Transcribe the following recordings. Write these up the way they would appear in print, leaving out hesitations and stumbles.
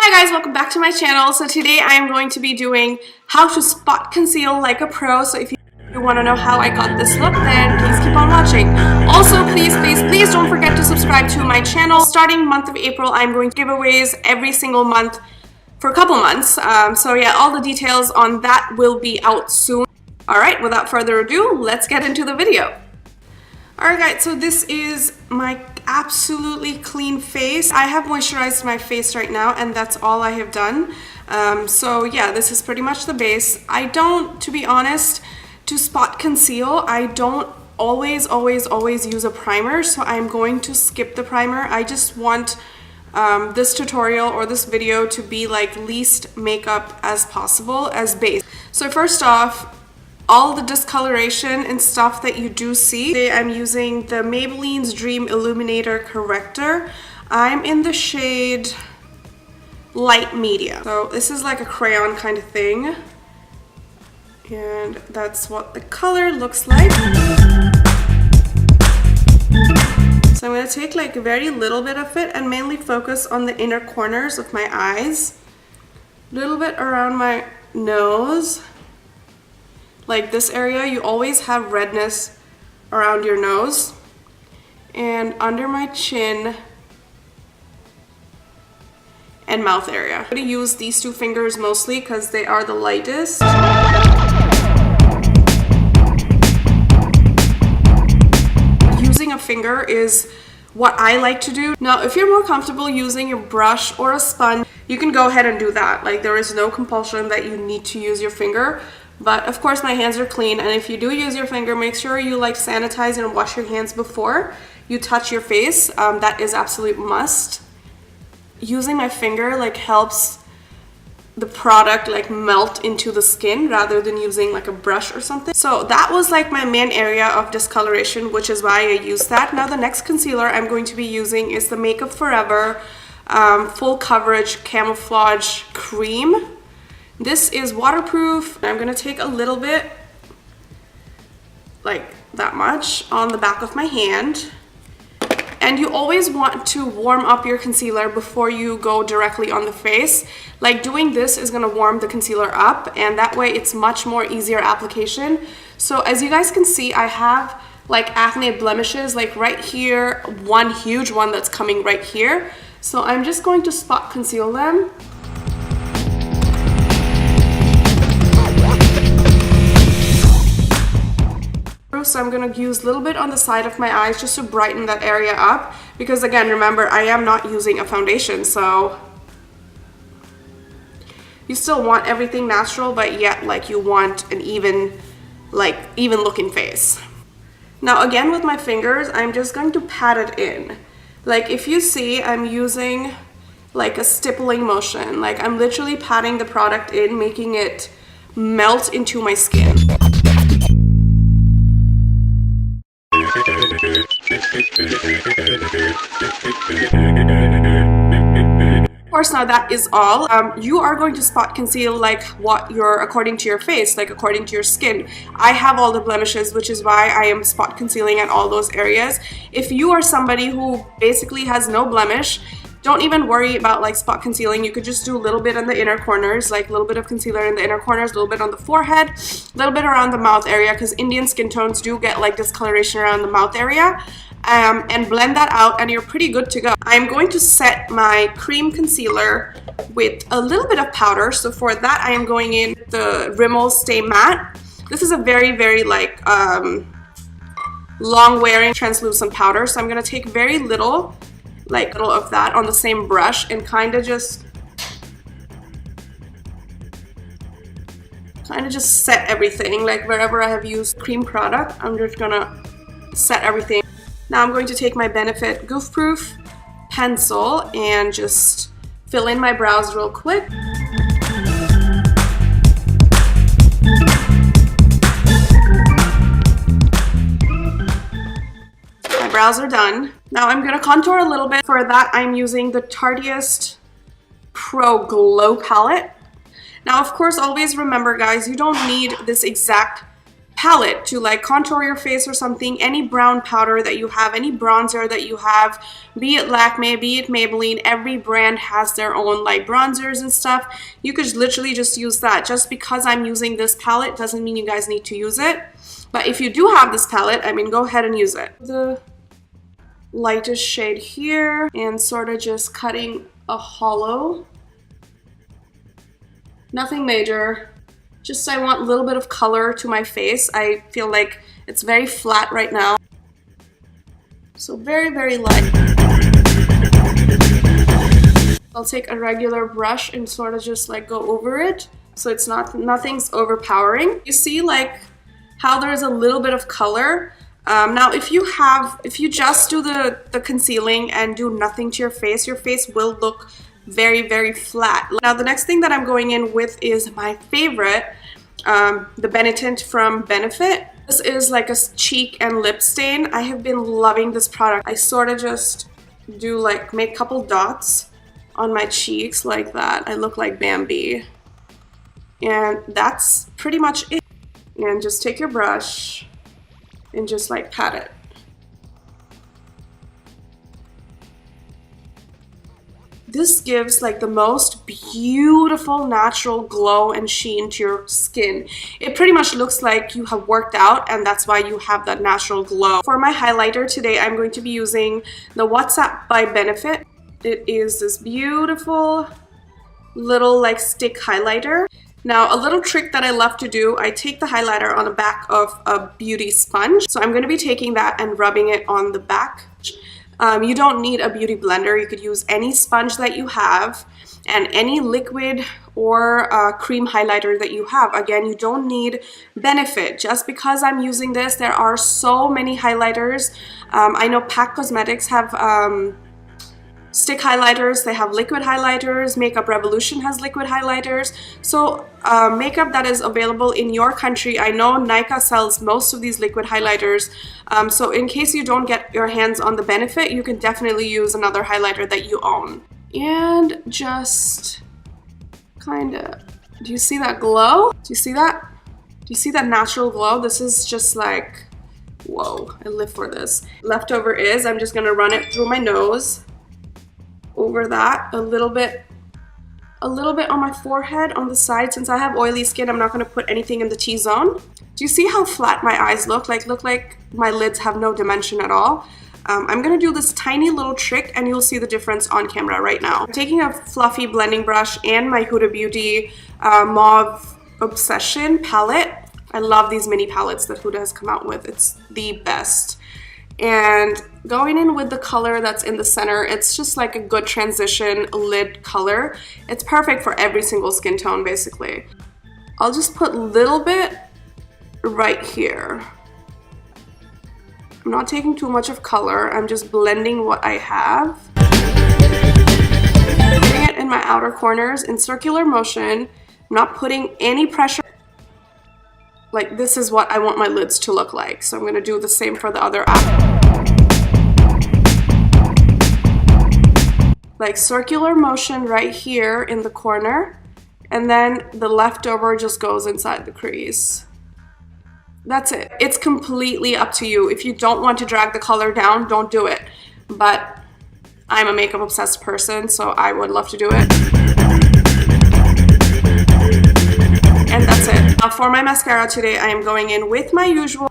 Hi guys, welcome back to my channel. So today I am going to be doing how to spot conceal like a pro. So if you want to know how I got this look, then please keep on watching. Also, please don't forget to subscribe to my channel. Starting month of April, I'm going to giveaways every single month for a couple months. So yeah, all the details on that will be out soon. Alright, without further ado, let's get into the video. Alright guys, so this is my absolutely clean face. I have moisturized my face right now and that's all I have done. So yeah, this is pretty much the base. I don't, to be honest, to spot conceal, I don't always use a primer, so I'm going to skip the primer. I just want this tutorial or this video to be like least makeup as possible as base. So first off, all the discoloration and stuff that you do see. Today I'm using the Maybelline's Dream Illuminator Corrector. I'm in the shade Light Medium. So this is like a crayon kind of thing. And that's what the color looks like. So I'm going to take like a very little bit of it and mainly focus on the inner corners of my eyes. A little bit around my nose. Like this area, you always have redness around your nose. And under my chin and mouth area. I'm going to use these two fingers mostly because they are the lightest. Using a finger is what I like to do. Now, if you're more comfortable using your brush or a sponge, you can go ahead and do that. Like there is no compulsion that you need to use your finger. But of course my hands are clean, and if you do use your finger, make sure you like sanitize and wash your hands before you touch your face. That is absolute must. Using my finger like helps the product like melt into the skin rather than using like a brush or something. So that was like my main area of discoloration, which is why I used that. Now the next concealer I'm going to be using is the Makeup Forever Full Coverage Camouflage Cream. This is waterproof. I'm gonna take a little bit, like that much, on the back of my hand. And you always want to warm up your concealer before you go directly on the face. Like doing this is gonna warm the concealer up, and that way it's much more easier application. So as you guys can see, I have like acne blemishes like right here, one huge one that's coming right here. So I'm just going to spot conceal them. So I'm going to use a little bit on the side of my eyes just to brighten that area up, because again, remember, I am not using a foundation, so you still want everything natural, but yet like you want an even looking face. Now again, with my fingers, I'm just going to pat it in. Like if you see, I'm using like a stippling motion. Like I'm literally patting the product in, making it melt into my skin. Of course, now that is all. You are going to spot conceal like what you're according to your face, like according to your skin. I have all the blemishes, which is why I am spot concealing at all those areas. If you are somebody who basically has no blemish, don't even worry about like spot concealing. You could just do a little bit in the inner corners, like a little bit of concealer in the inner corners, a little bit on the forehead, a little bit around the mouth area, because Indian skin tones do get like discoloration around the mouth area. And blend that out and you're pretty good to go. I'm going to set my cream concealer with a little bit of powder. So for that, I am going in the Rimmel Stay Matte. This is a very like long wearing translucent powder. So I'm going to take very little of that on the same brush and kind of just set everything. Like wherever I have used cream product, I'm just gonna set everything. Now I'm going to take my Benefit Goof Proof pencil and just fill in my brows real quick. My brows are done. Now I'm going to contour a little bit. For that, I'm using the Tarteist Pro Glow palette. Now, of course, always remember, guys, you don't need this exact palette to like contour your face or something, any brown powder that you have, any bronzer that you have, be it Lakme, be it Maybelline, every brand has their own like bronzers and stuff. You could literally just use that. Just because I'm using this palette doesn't mean you guys need to use it. But if you do have this palette, I mean, go ahead and use it. The lightest shade here and sort of just cutting a hollow. Nothing major. Just I want a little bit of color to my face. I feel like it's very flat right now. So very, very light. I'll take a regular brush and sort of just like go over it. So it's nothing's overpowering. You see like how there's a little bit of color. Now if you just do the concealing and do nothing to your face will look very, very flat. Now the next thing that I'm going in with is my favorite, the Benetint from Benefit. This is like a cheek and lip stain. I have been loving this product. I sort of just do like make a couple dots on my cheeks like that. I look like Bambi. And that's pretty much it. And just take your brush and just like pat it. This gives like the most beautiful natural glow and sheen to your skin. It pretty much looks like you have worked out, and that's why you have that natural glow. For my highlighter today, I'm going to be using the WhatsApp by Benefit. It is this beautiful little like stick highlighter. Now a little trick that I love to do, I take the highlighter on the back of a beauty sponge. So I'm going to be taking that and rubbing it on the back. You don't need a beauty blender. You could use any sponge that you have and any liquid or cream highlighter that you have. Again, you don't need Benefit. Just because I'm using this, there are so many highlighters. I know PAC Cosmetics have stick highlighters, they have liquid highlighters, Makeup Revolution has liquid highlighters. So makeup that is available in your country, I know Nykaa sells most of these liquid highlighters. So in case you don't get your hands on the Benefit, you can definitely use another highlighter that you own. And just kind of, do you see that glow? Do you see that? Do you see that natural glow? This is just like, whoa, I live for this. Leftover is, I'm just gonna run it through my nose. Over that, a little bit on my forehead, on the side. Since I have oily skin, I'm not going to put anything in the T-zone. Do you see how flat my eyes look? Look like my lids have no dimension at all. I'm going to do this tiny little trick and you'll see the difference on camera right now. I'm taking a fluffy blending brush and my Huda Beauty Mauve Obsession palette. I love these mini palettes that Huda has come out with. It's the best. And going in with the color that's in the center, it's just like a good transition lid color. It's perfect for every single skin tone basically. I'll just put a little bit right here. I'm not taking too much of color, I'm just blending what I have. Putting it in my outer corners in circular motion. I'm not putting any pressure. Like this is what I want my lids to look like. So I'm gonna do the same for the other eye. Like circular motion right here in the corner. And then the leftover just goes inside the crease. That's it. It's completely up to you. If you don't want to drag the color down, don't do it. But I'm a makeup obsessed person, so I would love to do it. And that's it. Now for my mascara today, I am going in with my usual.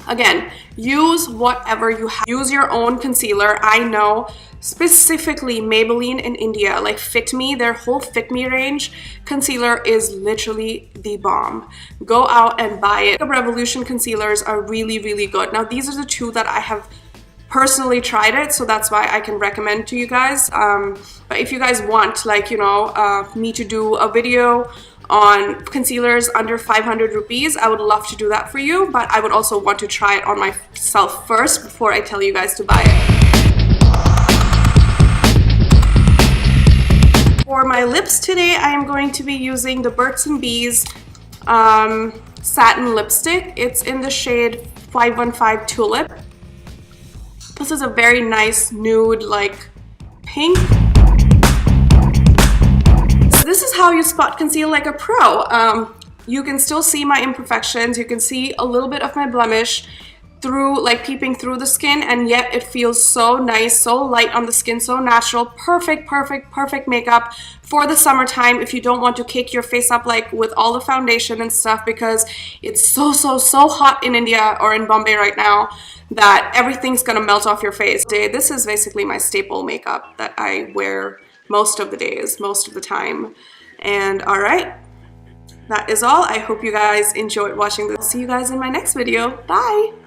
Again, use whatever you have. Use your own concealer. I know specifically Maybelline in India, like Fit Me, their whole Fit Me range concealer is literally the bomb. Go out and buy it. The Revolution concealers are really, really good. Now these are the two that I have personally tried it, so that's why I can recommend to you guys. But if you guys want, like, you know, me to do a video on concealers under 500 rupees, I would love to do that for you, but I would also want to try it on myself first before I tell you guys to buy it. For my lips today, I am going to be using the Birds and Bees satin lipstick. It's in the shade 515 Tulip. This is a very nice nude like pink. This is how you spot conceal like a pro. you can still see my imperfections. You can see a little bit of my blemish through, like, peeping through the skin, and yet it feels so nice, so light on the skin, so natural. Perfect, perfect, perfect makeup for the summertime if you don't want to cake your face up like with all the foundation and stuff, because it's so hot in India or in Bombay right now that everything's gonna melt off your face. This is basically my staple makeup that I wear most of the days, most of the time. And all right, that is all. I hope you guys enjoyed watching this. See you guys in my next video. Bye.